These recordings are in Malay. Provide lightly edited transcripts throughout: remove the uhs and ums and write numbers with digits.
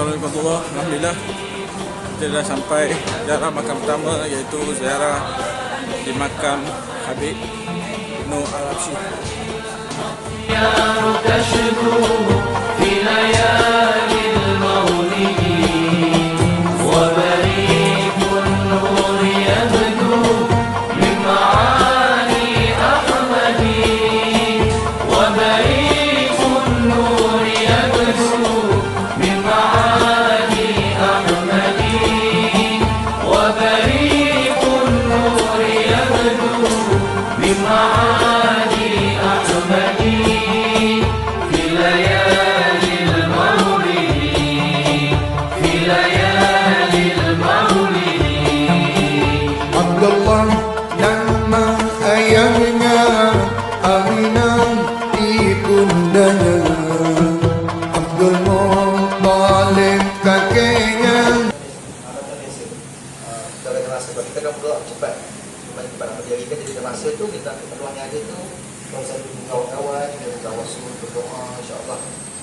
Assalamualaikum warahmatullahi wabarakatuh. Alhamdulillah kita dah sampai ziarah makam pertama, iaitu ziarah di makam Habib Noh Al-Habsyi. Abdullah nama ayahnya, Aminah ibundanya, Abdul Muttalib kakeknya. Kita ada rasa sebab kita kan berdoa cepat. Cuma pada menjadi kan jadi masa tu kita peluang yang ada tu kalau saya dengan kawan-kawan kita tawasul berdoa insya-Allah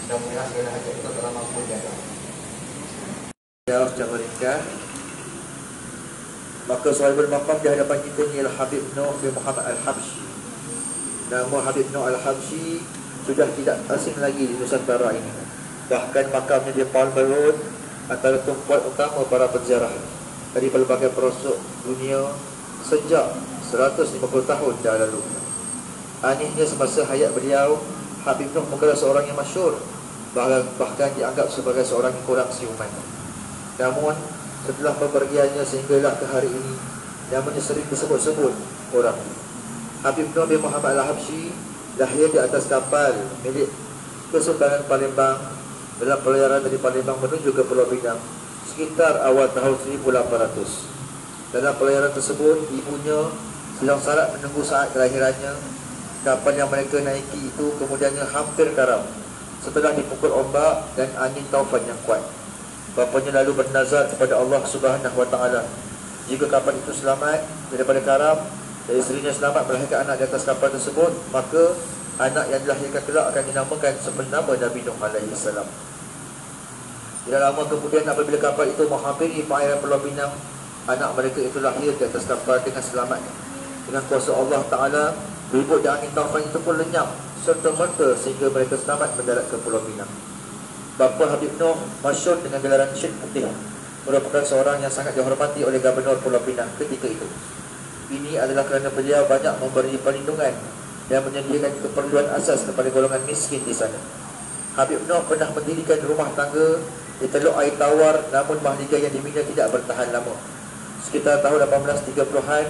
mudah-mudahan segala hajat kita telah mampu jaga. Ya secara ringkas, maka sahibul maqam di hadapan kita ni ialah Habib Noh bin Muhammad Al-Habsyi. Nama Habib Noh Al-Habsyi sudah tidak asing lagi di Nusantara ini. Bahkan makamnya di Palmer Road antara tumpuan utama para penziarah dari pelbagai pelosok dunia sejak 150 tahun dah lalu. Anehnya semasa hayat beliau, Habib Noh bukanlah seorang yang masyhur, bahkan dianggap sebagai seorang yang kurang siuman. Namun setelah bepergiannya sehinggalah ke hari ini, namanya sering disebut-sebut orang. Habib Noh bin Muhammad Al-Habsyi lahir di atas kapal milik Kesultanan Palembang dalam pelayaran dari Palembang menuju ke Pulau Pinang sekitar awal tahun 1800. Dalam pelayaran tersebut, ibunya sedang salat menunggu saat kelahirannya. Kapal yang mereka naiki itu kemudiannya hampir karam setelah dipukul ombak dan angin taufan yang kuat. Bapanya lalu bernazar kepada Allah Subhanahu Wa Taala, jika kapal itu selamat daripada karam dan isterinya selamat melahirkan anak di atas kapal tersebut, maka anak yang dilahirkan kelak akan dinamakan seperti nama Nabi Nuh alaihi salam. Tidak lama kemudian apabila kapal itu menghampiri perairan Pulau Pinang, anak mereka itu lahir di atas kapal dengan selamat. Dengan kuasa Allah Taala, ribut dan angin taufan itu pun lenyap serta-merta sehingga mereka selamat mendarat ke Pulau Pinang. Bapa Habib Noh masyhur dengan gelaran Syekh Putih, merupakan seorang yang sangat dihormati oleh Gubernur Pulau Pinang ketika itu. Ini adalah kerana beliau banyak memberi perlindungan dan menyediakan keperluan asas kepada golongan miskin di sana. Habib Noh pernah mendirikan rumah tangga di Teluk Air Tawar, namun mahligai yang dibina tidak bertahan lama. Sekitar tahun 1830-an,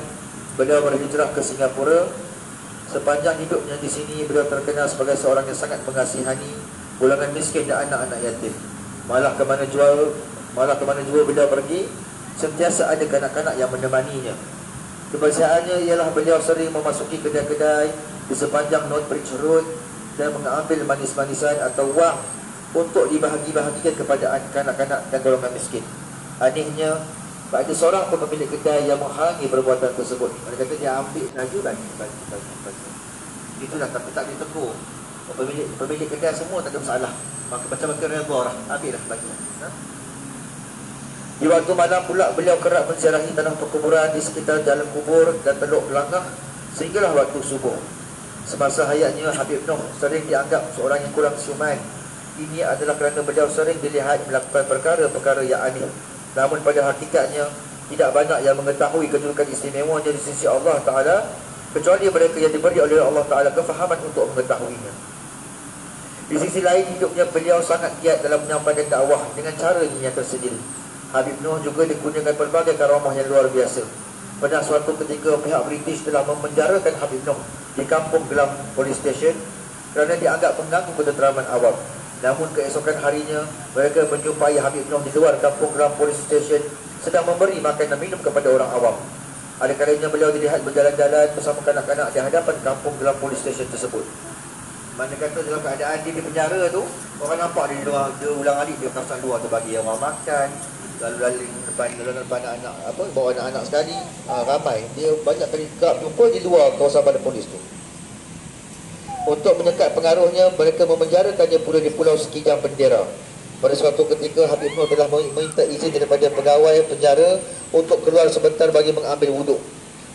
beliau berhijrah ke Singapura. Sepanjang hidupnya di sini, beliau terkenal sebagai seorang yang sangat mengasihani golongan miskin dan anak-anak yatim. Malah ke mana jua beliau pergi, sentiasa ada kanak-kanak yang menemaninya. Kebiasaannya ialah beliau sering memasuki kedai-kedai di sepanjang North Bridge Road dan mengambil manis-manisan atau wang untuk dibahagi-bahagikan kepada kanak-kanak dan golongan miskin. Anehnya, tak ada seorang pun pemilik kedai yang menghalangi perbuatan tersebut. Mereka kata dia ambil lagi bagi. Itulah, tapi tak ditegur. Pemilik kedai semua tak ada masalah. Maka macam-macam redha lah, ambillah bagi. Di waktu malam pula beliau kerap menziarahi tanah perkuburan di sekitar jalan kubur dan Teluk Langah sehinggalah waktu subuh. Semasa hayatnya, Habib Noh sering dianggap seorang yang kurang siuman. Ini adalah kerana beliau sering dilihat melakukan perkara-perkara yang aneh. Namun pada hakikatnya tidak banyak yang mengetahui kedudukan istimewanya di sisi Allah Ta'ala, kecuali mereka yang diberi oleh Allah Ta'ala kefahaman untuk mengetahuinya. Di sisi lain, hidupnya beliau sangat giat dalam menyampaikan dakwah dengan cara yang tersendiri. Habib Noh juga dikurniakan pelbagai karamah yang luar biasa. Pada suatu ketika, pihak British telah memenjarakan Habib Noh di Kampung Gelam Police Station kerana dianggap mengganggu ketenteraman awam. Namun keesokan harinya, mereka menjumpai Habib Noh di luar Kampung Gelam Police Station sedang memberi makan dan minum kepada orang awam. Ada kalanya beliau dilihat berjalan-jalan bersama kanak-kanak di hadapan Kampung Gelam Police Station tersebut. Mana kata dalam keadaan dia di penjara tu, orang nampak dia luar, dia ulang alik dia kawasan luar tu bagi orang makan, lalu depan anak-anak, bawa anak-anak sekali, ramai. Dia banyak kali kerap jumpa di luar kawasan badan polis tu. Untuk menyekat pengaruhnya, mereka memenjarakannya pula di Pulau Sekijang Bendera. Pada suatu ketika Habib Noh telah meminta izin daripada pegawai penjara untuk keluar sebentar bagi mengambil wuduk.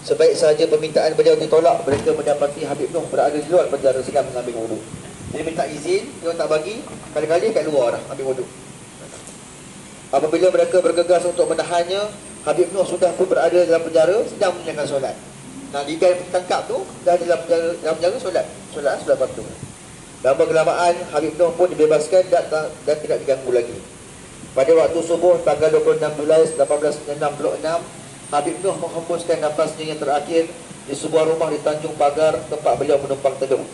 Sebaik sahaja permintaan beliau ditolak, mereka mendapati Habib Noh berada di luar penjara sedang mengambil wuduk. Dia minta izin, dia tak bagi, kali-kali kat luar dah ambil wuduk. Apabila mereka bergegas untuk menahannya, Habib Noh sudah pun berada dalam penjara sedang menunaikan solat. Nah, jika ditangkap tu dah dalam penjara solat patuh. Lama kelamaan Habib Noh pun dibebaskan dan tidak diganggu lagi. Pada waktu subuh tanggal 26 Julai 1866, Habib Noh menghembuskan nafasnya yang terakhir di sebuah rumah di Tanjung Pagar tempat beliau menumpang teduh.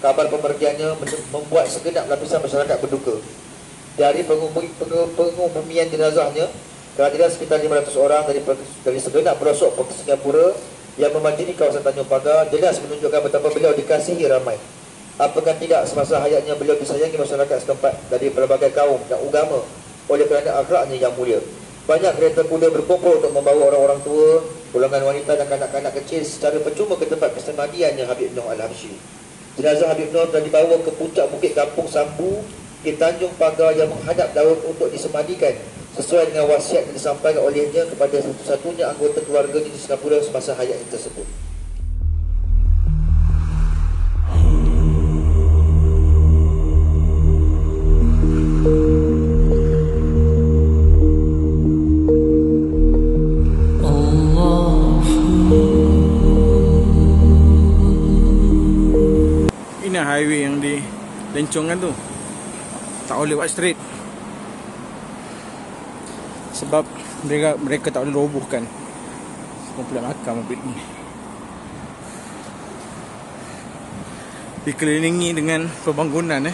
Kabar pemergiannya membuat segenap lapisan masyarakat berduka. Dari pengubumian jenazahnya, kehadiran sekitar 500 orang dari segenap pelosok Singapura yang memanjiri kawasan Tanjung Pagar jelas menunjukkan betapa beliau dikasihi ramai. Apakah tidak semasa hayatnya beliau disayangi masyarakat setempat dari pelbagai kaum dan agama oleh kerana akhlaknya yang mulia. Banyak kereta kuda berkumpul untuk membawa orang-orang tua, golongan wanita dan kanak-kanak kecil secara percuma ke tempat kesemadiannya Habib Noh Al-Habsyi. Jenazah Habib Noh telah dibawa ke puncak bukit Kampung Sambu di Tanjung Pagar yang menghadap laut untuk disemadikan sesuai dengan wasiat yang disampaikan olehnya kepada satu-satunya anggota keluarganya di Singapura semasa hayatnya tersebut. Ini highway yang dilencongkan tu tak boleh buat straight sebab mereka tak boleh robohkan komplek makam mobil ni. Dikelilingi dengan pembangunan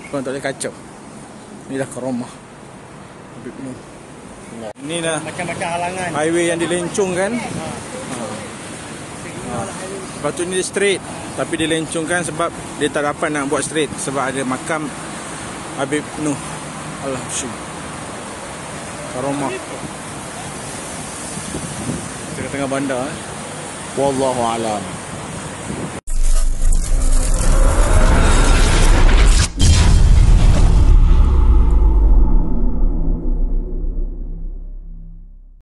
korang tak boleh kacau. Inilah Karomah Habib Noh. Ini dah macam-macam halangan. highway yang dilencongkan. Patutnya dia straight, tapi dia lencongkan sebab dia tak dapat nak buat straight sebab ada makam Habib Noh Al-Habsyi Karomah tengah-tengah bandar. Wallahu a'lam.